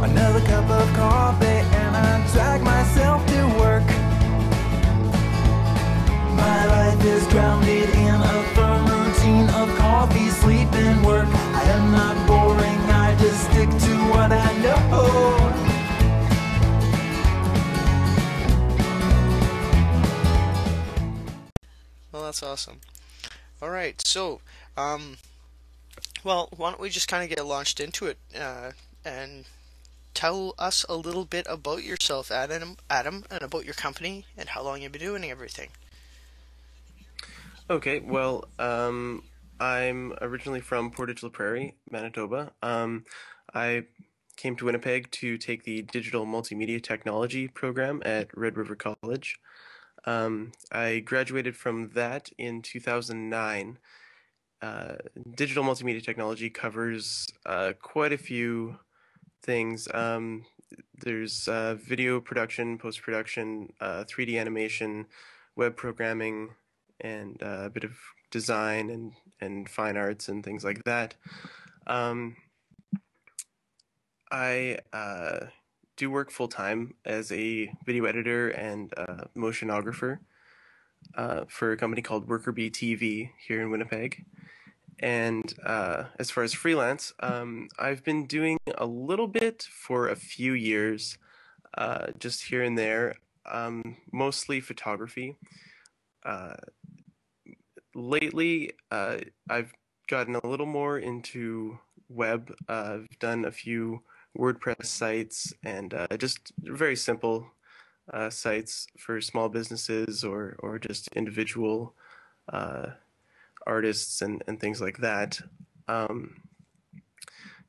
Another cup of coffee and I drag myself to work. My life is grounded in a firm routine of coffee, sleep, and work. I am not boring, I just stick to what I know. Well, that's awesome. All right, so, well, why don't we just kind of get launched into it, and tell us a little bit about yourself, Adam, and about your company and how long you've been doing everything. Okay, well, I'm originally from Portage la Prairie, Manitoba. I came to Winnipeg to take the digital multimedia technology program at Red River College. I graduated from that in 2009. Uh, Digital multimedia technology covers quite a few things. There's video production, post production, 3D animation, web programming, and a bit of design and fine arts and things like that. Um, I do work full time as a video editor and motionographer for a company called Worker Bee TV here in Winnipeg. And as far as freelance, I've been doing a little bit for a few years, just here and there, mostly photography. Uh, Lately, I've gotten a little more into web. I've done a few WordPress sites and just very simple sites for small businesses or just individual uh, artists and things like that. Um,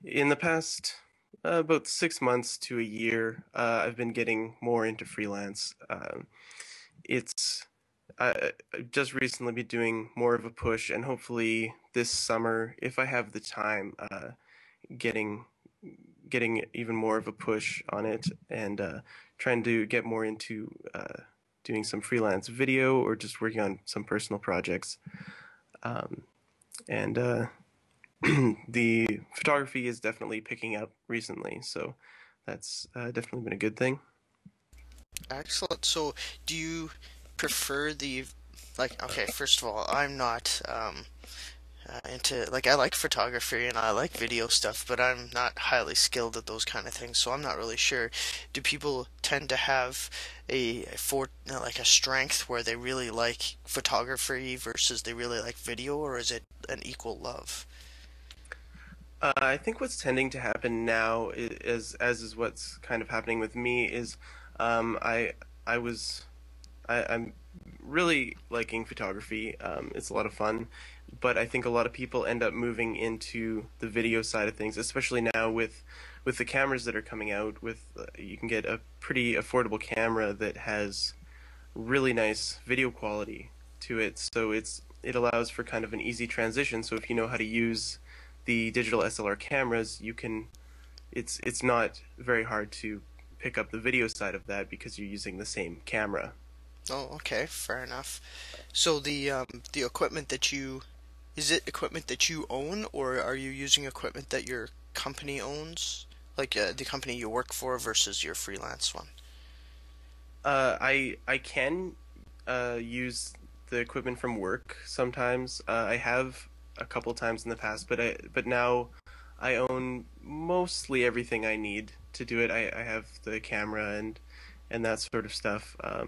in the past about 6 months to a year, I've been getting more into freelance. It's I've just recently been doing more of a push, and hopefully this summer, if I have the time, getting getting even more of a push on it, and trying to get more into doing some freelance video or just working on some personal projects. Um, and The photography is definitely picking up recently, so that's definitely been a good thing. Excellent. So, do you prefer the, like, okay, first of all, I'm not into, like, I like photography and I like video stuff, but I'm not highly skilled at those kind of things, so I'm not really sure. Do people tend to have like a strength where they really like photography versus they really like video, or is it an equal love? I think what's tending to happen now is, as is what's kind of happening with me, is I I was I'm really liking photography. It's a lot of fun, but I think a lot of people end up moving into the video side of things, especially now with the cameras that are coming out. With you can get a pretty affordable camera that has really nice video quality to it, so it allows for kind of an easy transition. So if you know how to use the digital SLR cameras, you can it's not very hard to pick up the video side of that because you're using the same camera. Oh, okay, fair enough. So the equipment that you is it equipment that you own, or are you using equipment that your company owns? Like the company you work for versus your freelance one? I can use the equipment from work sometimes. I have a couple times in the past, but now I own mostly everything I need to do it. I have the camera and that sort of stuff. Uh,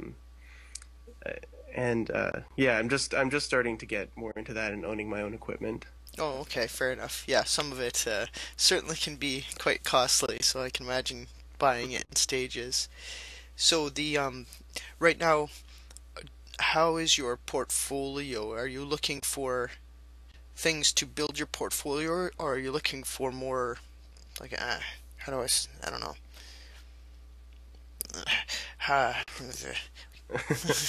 and Yeah, I'm just starting to get more into that and owning my own equipment. Oh, okay, fair enough. Yeah, some of it certainly can be quite costly, so I can imagine buying it in stages. So the right now, how is your portfolio? Are you looking for things to build your portfolio, or are you looking for more like how do I don't know. Ha,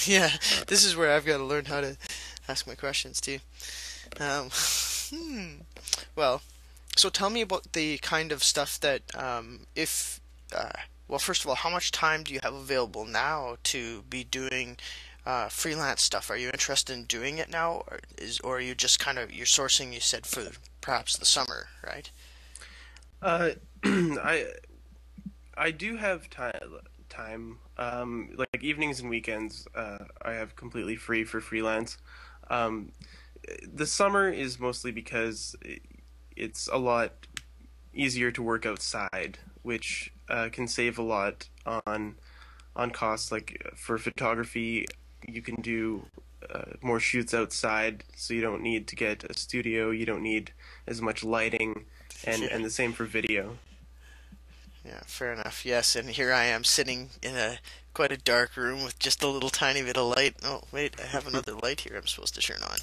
yeah, this is where I've got to learn how to ask my questions too. Um, hmm. Well, so tell me about the kind of stuff that if well, first of all, how much time do you have available now to be doing freelance stuff? Are you interested in doing it now, or are you just kind of you're sourcing? You said for perhaps the summer, right? Uh, I I do have time. Like evenings and weekends, I have completely free for freelance. Um, the summer is mostly because it's a lot easier to work outside, which can save a lot on costs. Like for photography, you can do more shoots outside, so you don't need to get a studio. You don't need as much lighting, Yeah. and the same for video. Yeah, fair enough. Yes, and here I am sitting in a quite a dark room with just a little tiny bit of light. Oh, wait, I have another light here I'm supposed to turn on.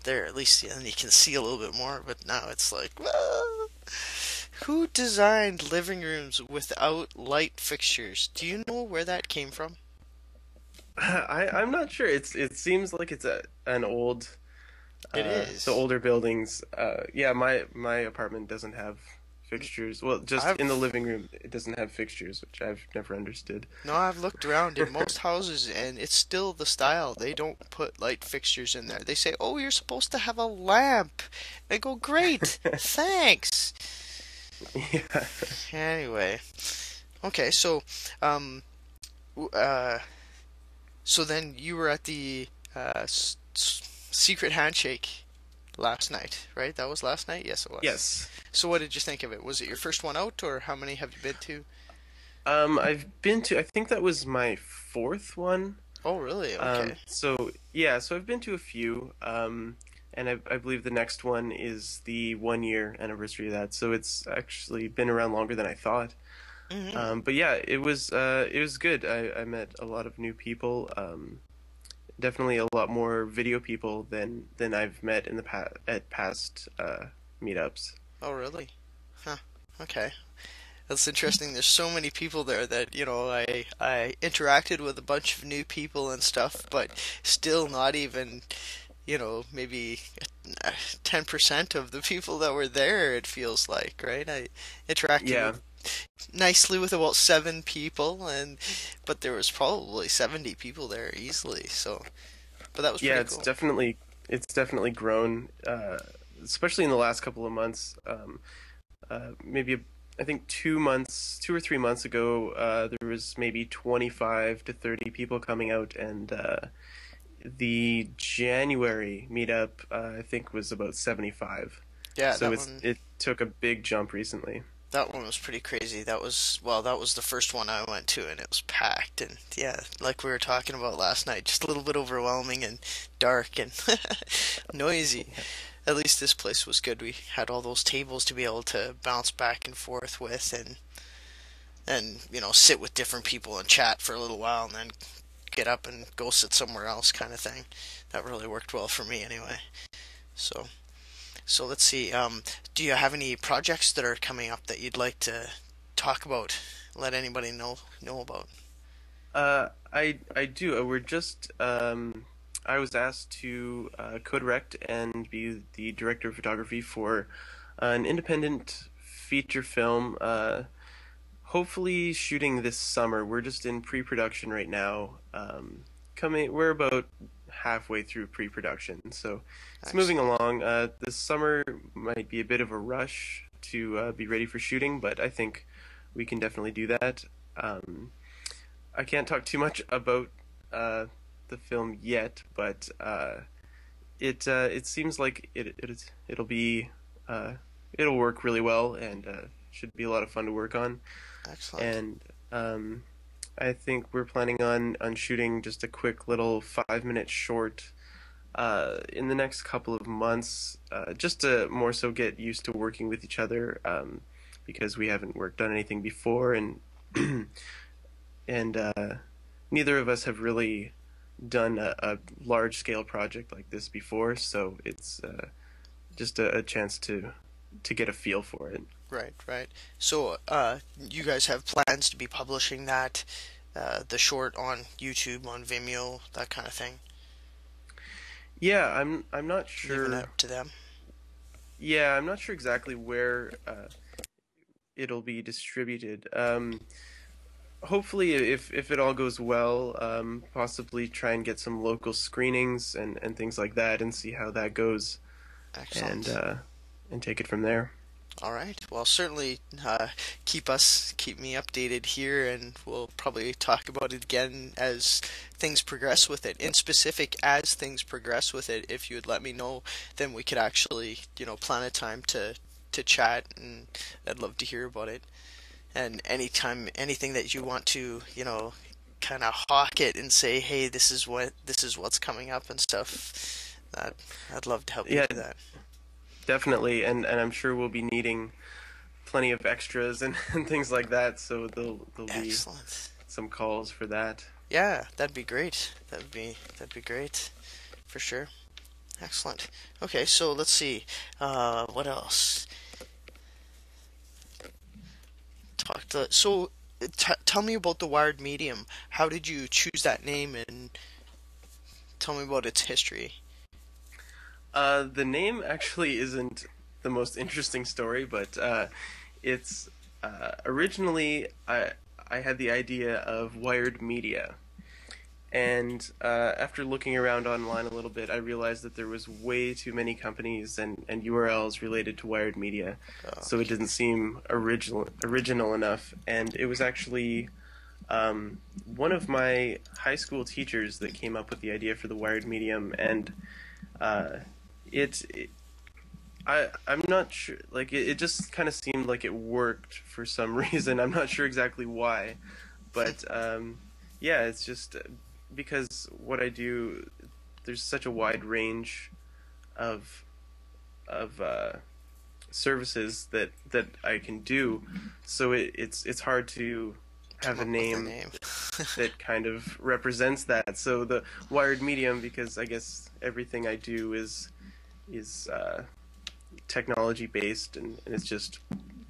There, at least and you can see a little bit more, but now it's like, "Ah." Who designed living rooms without light fixtures? Do you know where that came from? I'm not sure. It seems like it's an old It the is. older buildings. Yeah, my apartment doesn't have fixtures. Well, just in the I've living room, it doesn't have fixtures, which I've never understood. no, I've looked around in most houses and it's still the style. They don't put light fixtures in there. They say, "Oh, you're supposed to have a lamp." I go, "Great, thanks." Yeah. Anyway, okay, so um, w- uh, so then you were at the secret handshake last night, right? That was last night? Yes, it was. Yes. So what did you think of it? Was it your first one out, or how many have you been to? I've been to. I think that was my fourth one. Oh, really? Okay. So yeah, so I've been to a few. And I believe the next one is the 1 year anniversary of that. So it's actually been around longer than I thought. Hmm. But yeah, it was good. I met a lot of new people. Definitely a lot more video people than I've met in the past meetups. Oh, really? Huh. Okay. That's interesting. There's so many people there that, I interacted with a bunch of new people and stuff, but still not even, maybe 10% of the people that were there, it feels like, right? I interacted Yeah, with nicely with about 7 people, but there was probably 70 people there easily. So, but that was yeah, pretty cool. it's definitely grown, especially in the last couple of months. Maybe I think 2 months, 2 or 3 months ago, there was maybe 25 to 30 people coming out, and the January meetup, I think, was about 75. Yeah, So it took a big jump recently. that one was pretty crazy. That was the first one I went to, and it was packed. And yeah, like we were talking about last night, just a little bit overwhelming and dark and noisy. Yeah, At least this place was good. We had all those tables to be able to bounce back and forth with, and sit with different people and chat for a little while, and then get up and go sit somewhere else, kind of thing. That really worked well for me, anyway. So. So let's see. Do you have any projects that are coming up that you'd like to talk about? Let anybody know about? I do. We're just I was asked to co-direct and be the director of photography for an independent feature film. Hopefully shooting this summer. We're just in pre-production right now. We're about halfway through pre-production, so it's moving Excellent. along. This summer might be a bit of a rush to be ready for shooting, but I think we can definitely do that. Um, I can't talk too much about uh, the film yet, but it seems like uh, it'll work really well and should be a lot of fun to work on. Excellent. And I think we're planning on shooting just a quick little 5 minute short in the next couple of months, just to more so get used to working with each other, because we haven't worked on anything before, and and neither of us have really done a large scale project like this before, so it's just a chance to get a feel for it. Right, right. So, you guys have plans to be publishing that, the short on YouTube, on Vimeo, that kind of thing, Yeah, I'm not leaving it sure. up to them. Yeah, I'm not sure exactly where it'll be distributed. Hopefully, if it all goes well, possibly try and get some local screenings and things like that, and see how that goes, and Excellent. and take it from there. All right. Well, certainly keep me updated here, and we'll probably talk about it again as things progress with it. In specific, as things progress with it, if you would let me know, then we could actually, plan a time to chat, and I'd love to hear about it. And anytime, anything that you want to, kind of hawk it and say, hey, this is what's coming up and stuff. That I'd love to help you Yeah, do that. definitely, and I'm sure we'll be needing plenty of extras and, and things like that, so there'll be Excellent. some calls for that. Yeah, that'd be great. That'd be great for sure. Excellent. Okay, so let's see. What else? Tell me about the Wired Medium. How did you choose that name, and tell me about its history? The name actually isn't the most interesting story, but it's originally I had the idea of wired media, and after looking around online a little bit, I realized that there was way too many companies and URLs related to wired media, so it Okay. didn't seem original enough. And it was actually one of my high school teachers that came up with the idea for the wired medium, and uh, it I'm not sure. Like it just kind of seemed like it worked for some reason. I'm not sure exactly why, but yeah, it's just because what I do, there's such a wide range of of services that I can do, so it's hard to have Come a up with a name name. that kind of represents that. So the wired medium, because I guess everything I do is technology based, and it's just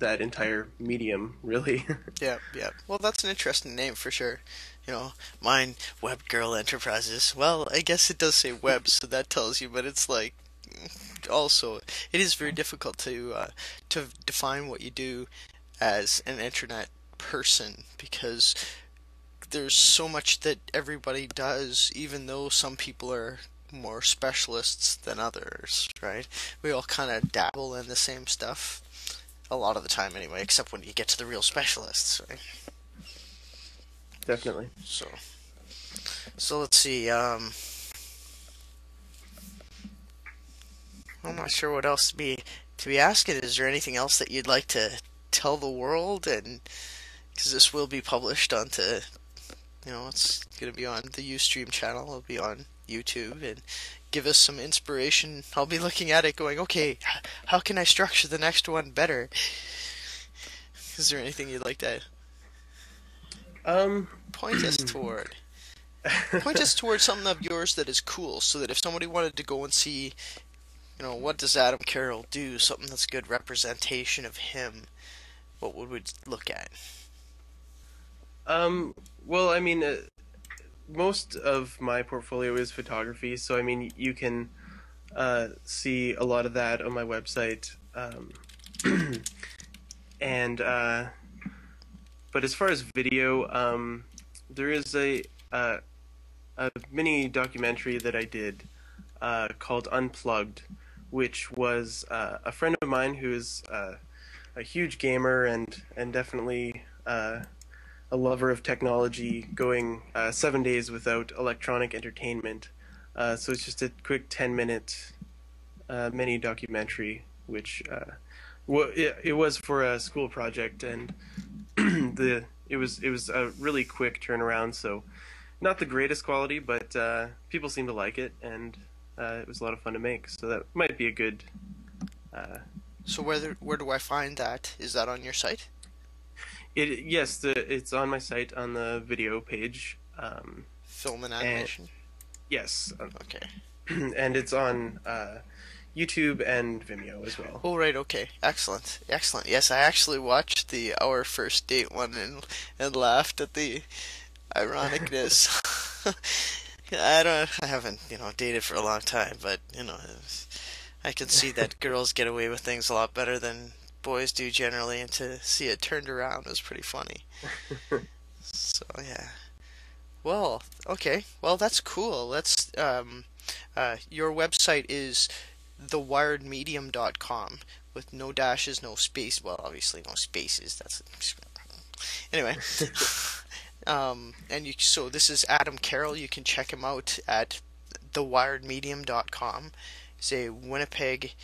that entire medium, really. Yep, yep. Well, that's an interesting name for sure. Mine, Web Girl Enterprises. Well, I guess it does say web, so that tells you, but it's like also it is very difficult to define what you do as an internet person because there's so much that everybody does, even though some people are more specialists than others, right? We all kind of dabble in the same stuff a lot of the time anyway, except when you get to the real specialists, right? Definitely. So, so let's see. I'm not sure what else to be asking. Is there anything else that you'd like to tell the world? And because this will be published onto, it's going to be on the Ustream channel. It'll be on YouTube and give us some inspiration. I'll be looking at it going, okay, how can I structure the next one better? Is there anything you'd like to Um, point us toward? Point us towards something of yours that is cool, so that if somebody wanted to go and see, what does Adam Carroll do, something that's a good representation of him, what would we look at? well, I mean, most of my portfolio is photography, so I mean, you can see a lot of that on my website. And but as far as video, there is a mini documentary that I did called Unplugged, which was a friend of mine who is a huge gamer and definitely a lover of technology, going 7 days without electronic entertainment. So it's just a quick 10-minute mini documentary, which it was for a school project, and it was a really quick turnaround. So not the greatest quality, but people seem to like it, and it was a lot of fun to make. So that might be a good. Uh, So where do I find that? Is that on your site? it's on my site on the video page. Film and And animation? yes, Okay. and it's on YouTube and Vimeo as well. Oh, right, okay. Excellent. Excellent. Yes, I actually watched the Our First Date one and laughed at the ironicness. I haven't, dated for a long time, but, I can see that girls get away with things a lot better than boys do generally, and to see it turned around was pretty funny. So, yeah. Well, okay. Well, that's cool. Your website is thewiredmedium.com, with no dashes, no space. Well, obviously no spaces. That's anyway. And so this is Adam Carroll. You can check him out at thewiredmedium.com. Say Winnipeg.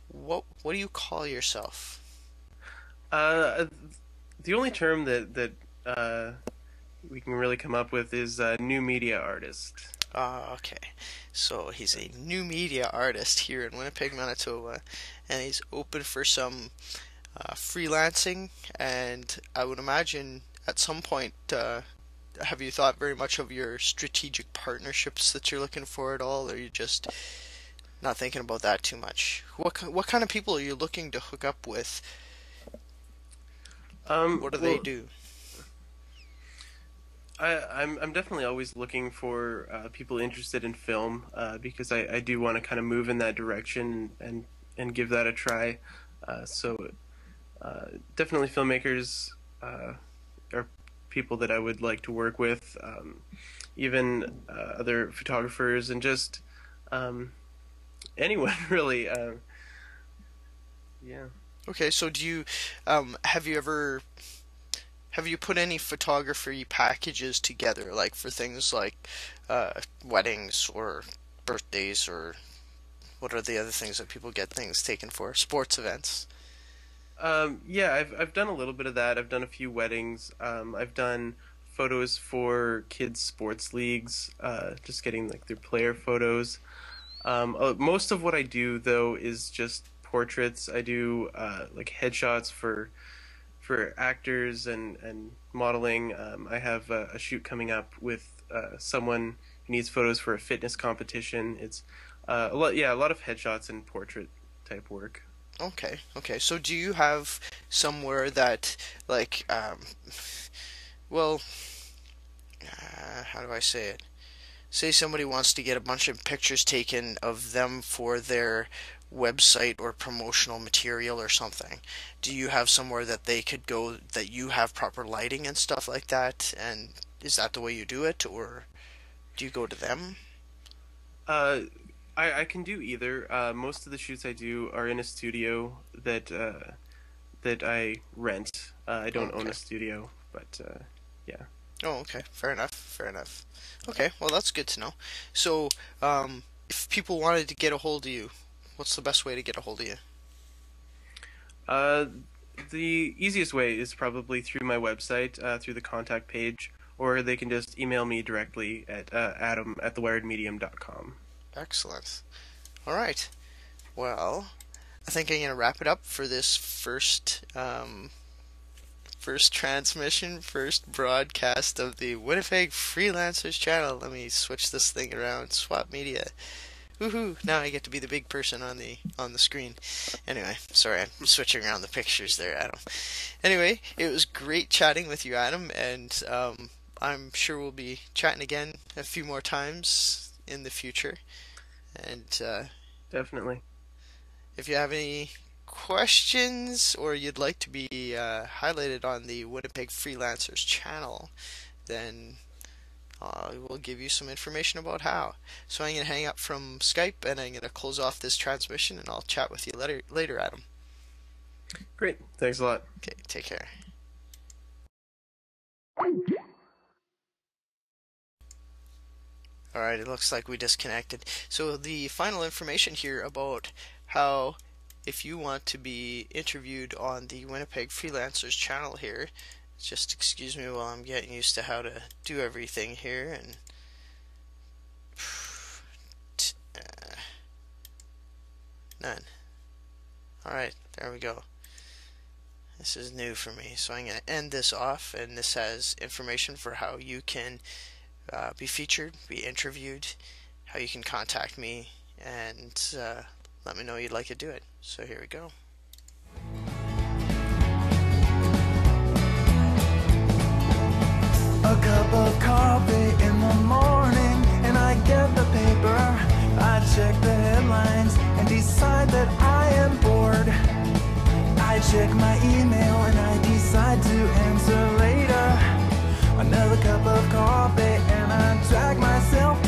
What do you call yourself? The only term that we can really come up with is new media artist. Okay. So he's a new media artist here in Winnipeg, Manitoba, and he's open for some freelancing. And I would imagine at some point, have you thought very much of your strategic partnerships that you're looking for at all, or are you just not thinking about that too much? What kind of people are you looking to hook up with? What do they do? I'm definitely always looking for people interested in film because I do want to kind of move in that direction and give that a try. So definitely filmmakers are people that I would like to work with, even other photographers and just anyone really. Yeah. Okay, so do you have you put any photography packages together, like for things like weddings or birthdays, or what are the other things that people get things taken for? Sports events. Yeah, I've done a little bit of that. I've done a few weddings. I've done photos for kids' sports leagues, just getting like their player photos. Most of what I do though is just portraits. I do like headshots for actors and modeling. I have a shoot coming up with someone who needs photos for a fitness competition. It's a lot of headshots and portrait type work. Okay. So do you have somewhere that like well, how do I say it? Say somebody wants to get a bunch of pictures taken of them for their website or promotional material or something. Do you have somewhere that they could go that you have proper lighting and stuff like that? And is that the way you do it, or do you go to them? I can do either. Most of the shoots I do are in a studio that I rent. I don't own Okay. a studio, but yeah. Oh, okay. Fair enough. Okay, well that's good to know. So, if people wanted to get a hold of you, what's the best way to get a hold of you? Uh, the easiest way is probably through my website, through the contact page, or they can just email me directly at adam@thewiredmedium.com. Excellent. All right. Well, I think I'm gonna wrap it up for this first transmission, first broadcast of the Winnipeg Freelancers channel. Let me switch this thing around. Swap media. Woohoo! Now I get to be the big person on the screen. Anyway, sorry, I'm switching around the pictures there, Adam. Anyway, it was great chatting with you, Adam, and I'm sure we'll be chatting again a few more times in the future. And Definitely. if you have any questions or you'd like to be highlighted on the Winnipeg Freelancers channel, then we'll give you some information about how. So I'm going to hang up from Skype and I'm going to close off this transmission, and I'll chat with you later, Adam. Great. Thanks a lot. Okay, take care. Alright, it looks like we disconnected. So the final information here about how, if you want to be interviewed on the Winnipeg Freelancers channel here, just excuse me while I'm getting used to how to do everything here, and none. Alright, there we go. This is new for me, so I'm going to end this off, and this has information for how you can be featured, be interviewed, how you can contact me, and let me know you'd like to do it. So here we go. A cup of coffee in the morning, and I get the paper. I check the headlines and decide that I am bored. I check my email and I decide to answer later. Another cup of coffee and I drag myself